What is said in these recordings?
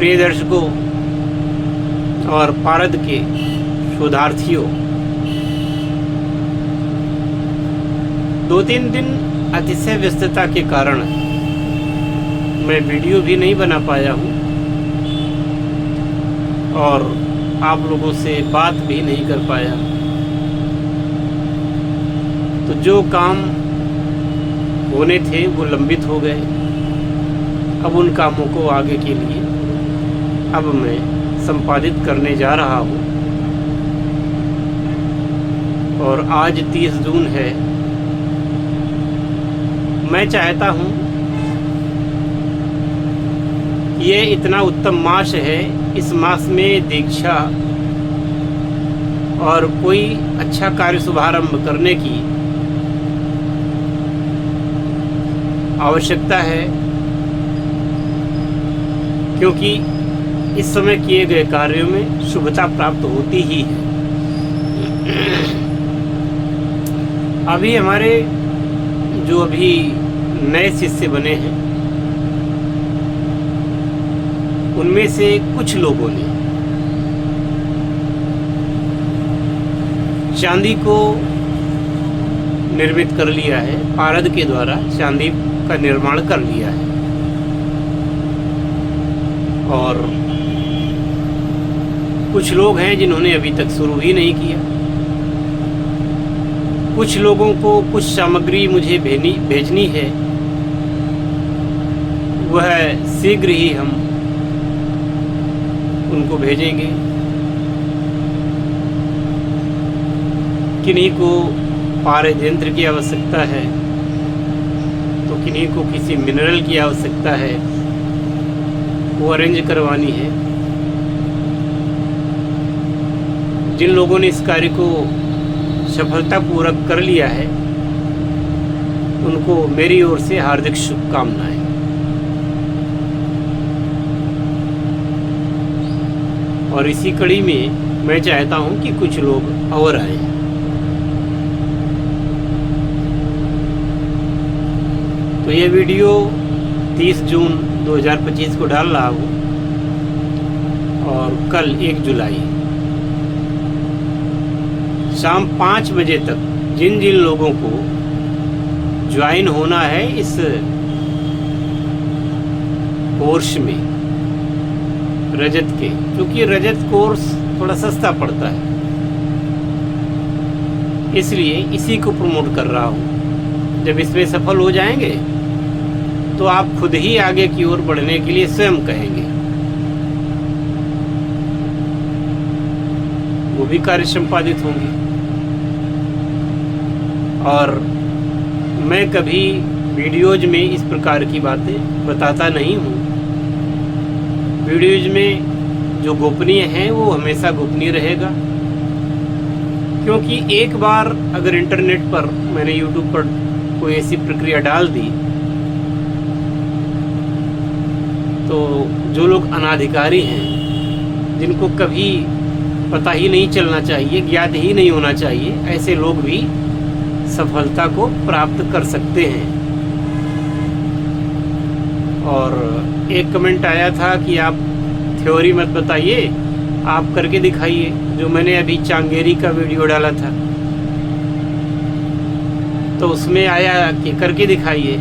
प्रिय दर्शकों और पारद के शोधार्थियों, 2-3 दिन अतिशय व्यस्तता के कारण मैं वीडियो भी नहीं बना पाया हूँ और आप लोगों से बात भी नहीं कर पाया। तो जो काम होने थे वो लंबित हो गए। अब उन कामों को आगे के लिए अब मैं संपादित करने जा रहा हूँ। और आज 30 जून है। मैं चाहता हूँ ये इतना उत्तम मास है, इस मास में दीक्षा और कोई अच्छा कार्य शुभारंभ करने की आवश्यकता है, क्योंकि इस समय किए गए कार्यों में शुभता प्राप्त होती ही है। अभी हमारे जो अभी नए शिष्य बने हैं उनमें से कुछ लोगों ने चांदी को निर्मित कर लिया है, पारद के द्वारा चांदी का निर्माण कर लिया है। और कुछ लोग हैं जिन्होंने अभी तक शुरू ही नहीं किया। कुछ लोगों को कुछ सामग्री मुझे भेजनी है, वह शीघ्र ही हम उनको भेजेंगे। किन्हीं को पारद यंत्र की आवश्यकता है, तो किन्हीं को किसी मिनरल की आवश्यकता है, वो अरेंज करवानी है। जिन लोगों ने इस कार्य को सफलतापूर्वक कर लिया है उनको मेरी ओर से हार्दिक शुभकामनाएं। और इसी कड़ी में मैं चाहता हूं कि कुछ लोग और आए। तो ये वीडियो 30 जून 2025 को डाल रहा हूँ और कल 1 जुलाई शाम 5 बजे तक जिन जिन लोगों को ज्वाइन होना है इस कोर्स में रजत के, क्योंकि रजत कोर्स थोड़ा सस्ता पड़ता है, इसलिए इसी को प्रमोट कर रहा हूँ। जब इसमें सफल हो जाएंगे तो आप खुद ही आगे की ओर बढ़ने के लिए स्वयं कहेंगे। वो भी कार्य संपादित होंगे। और मैं कभी वीडियोज में इस प्रकार की बातें बताता नहीं हूँ। वीडियोज में जो गोपनीय है वो हमेशा गोपनीय रहेगा, क्योंकि एक बार अगर इंटरनेट पर मैंने यूट्यूब पर कोई ऐसी प्रक्रिया डाल दी तो जो लोग अनाधिकारी हैं, जिनको कभी पता ही नहीं चलना चाहिए, ज्ञात ही नहीं होना चाहिए, ऐसे लोग भी सफलता को प्राप्त कर सकते हैं। और एक कमेंट आया था कि आप थ्योरी मत बताइए, आप करके दिखाइए। जो मैंने अभी चांगेरी का वीडियो डाला था तो उसमें आया कि करके दिखाइए।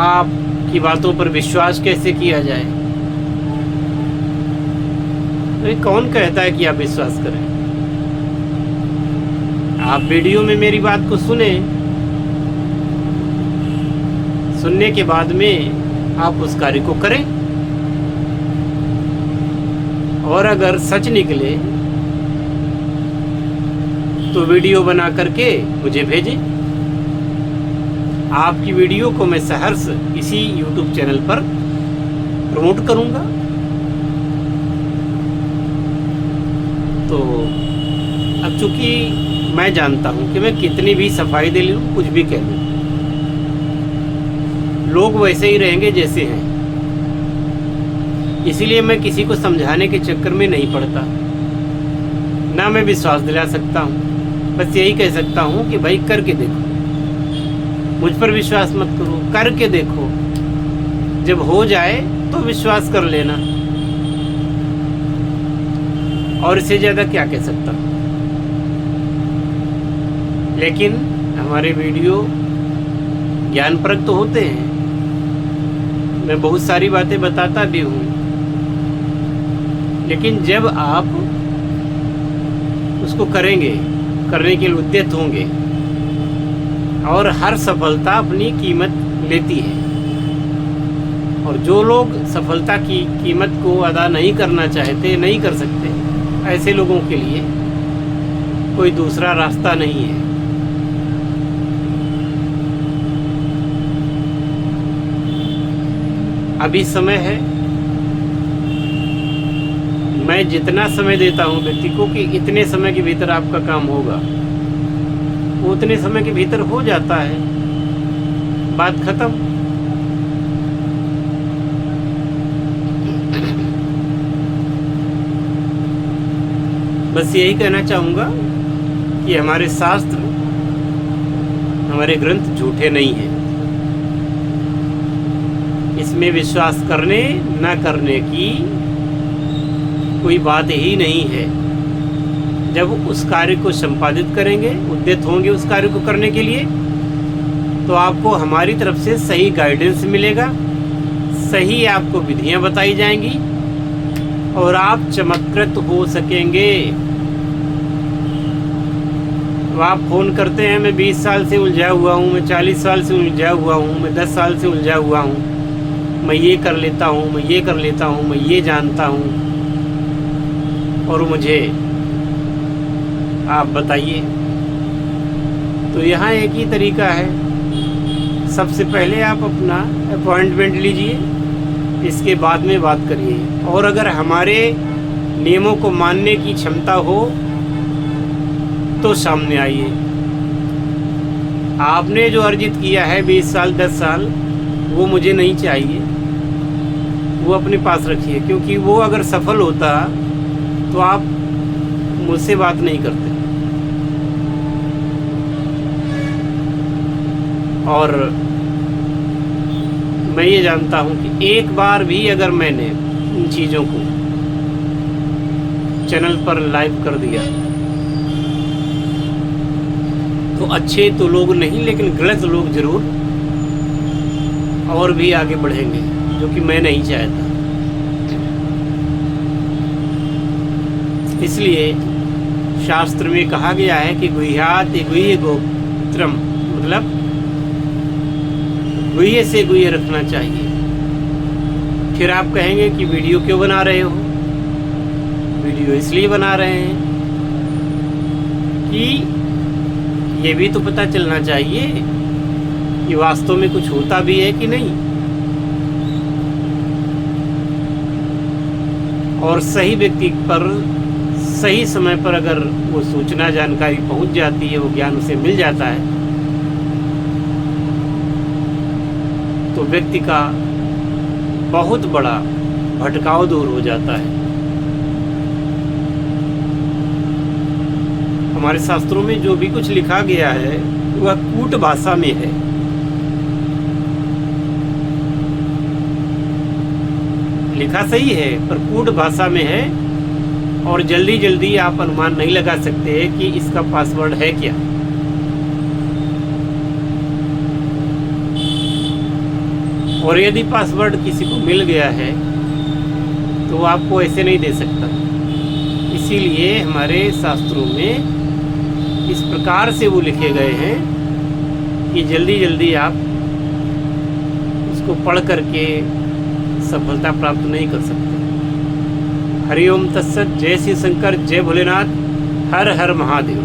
आपकी बातों पर विश्वास कैसे किया जाए? तो ये कौन कहता है कि आप विश्वास करें? आप वीडियो में मेरी बात को सुने, सुनने के बाद में आप उस कार्य को करें, और अगर सच निकले तो वीडियो बना करके मुझे भेजें। आपकी वीडियो को मैं सहर्ष इसी YouTube चैनल पर प्रमोट करूंगा। तो अब चूंकि मैं जानता हूं कि मैं कितनी भी सफाई दे लूं, कुछ भी कह लूं, लोग वैसे ही रहेंगे जैसे हैं। इसीलिए मैं किसी को समझाने के चक्कर में नहीं पड़ता, ना मैं विश्वास दिला सकता हूँ। बस यही कह सकता हूँ कि भाई करके देखो, मुझ पर विश्वास मत करो, करके देखो। जब हो जाए तो विश्वास कर लेना, और इससे ज़्यादा क्या कह सकता हूँ। लेकिन हमारे वीडियो ज्ञानप्रद तो होते हैं, मैं बहुत सारी बातें बताता भी हूँ, लेकिन जब आप उसको करेंगे, करने के लिए उद्यत होंगे, और हर सफलता अपनी कीमत लेती है, और जो लोग सफलता की कीमत को अदा नहीं करना चाहते, नहीं कर सकते, ऐसे लोगों के लिए कोई दूसरा रास्ता नहीं है। अभी समय है, मैं जितना समय देता हूँ व्यक्ति को कि इतने समय के भीतर आपका काम होगा, वो उतने समय के भीतर हो जाता है, बात खत्म। बस यही कहना चाहूँगा कि हमारे शास्त्र, हमारे ग्रंथ झूठे नहीं हैं। इसमें विश्वास करने न करने की कोई बात ही नहीं है। जब उस कार्य को संपादित करेंगे, उद्यत होंगे उस कार्य को करने के लिए, तो आपको हमारी तरफ से सही गाइडेंस मिलेगा, सही आपको विधियां बताई जाएंगी, और आप चमत्कृत हो सकेंगे। तो आप फ़ोन करते हैं, मैं 20 साल से उलझा हुआ हूँ, मैं 40 साल से उलझा हुआ हूँ, मैं 10 साल से उलझा हुआ हूँ, मैं ये कर लेता हूँ, मैं ये कर लेता हूँ, मैं ये जानता हूँ, और मुझे आप बताइए। तो यहाँ एक ही तरीका है, सबसे पहले आप अपना अपॉइंटमेंट लीजिए, इसके बाद में बात करिए, और अगर हमारे नियमों को मानने की क्षमता हो तो सामने आइए। आपने जो अर्जित किया है 20 साल 10 साल, वो मुझे नहीं चाहिए, वो अपने पास रखिए, क्योंकि वो अगर सफल होता तो आप मुझसे बात नहीं करते। और मैं ये जानता हूँ कि एक बार भी अगर मैंने इन चीज़ों को चैनल पर लाइव कर दिया तो अच्छे तो लोग नहीं, लेकिन गलत लोग ज़रूर और भी आगे बढ़ेंगे, जो कि मैं नहीं चाहता। इसलिए शास्त्र में कहा गया है कि गुह्यात गुह्य गोत्रम, मतलब गुह्य से गुह्य रखना चाहिए। फिर आप कहेंगे कि वीडियो क्यों बना रहे हो? वीडियो इसलिए बना रहे हैं कि ये भी तो पता चलना चाहिए कि वास्तव में कुछ होता भी है कि नहीं, और सही व्यक्ति पर सही समय पर अगर वो सूचना जानकारी पहुंच जाती है, वो ज्ञान उसे मिल जाता है, तो व्यक्ति का बहुत बड़ा भटकाव दूर हो जाता है। हमारे शास्त्रों में जो भी कुछ लिखा गया है वह कूट भाषा में है। लिखा सही है पर कूट भाषा में है, और जल्दी जल्दी आप अनुमान नहीं लगा सकते कि इसका पासवर्ड है क्या। और यदि पासवर्ड किसी को मिल गया है तो आपको ऐसे नहीं दे सकता। इसीलिए हमारे शास्त्रों में इस प्रकार से वो लिखे गए हैं कि जल्दी जल्दी आप उसको पढ़ करके सफलता प्राप्त नहीं कर सकते। हरि ओम तत्सत। जय श्री शंकर, जय भोलेनाथ, हर हर महादेव।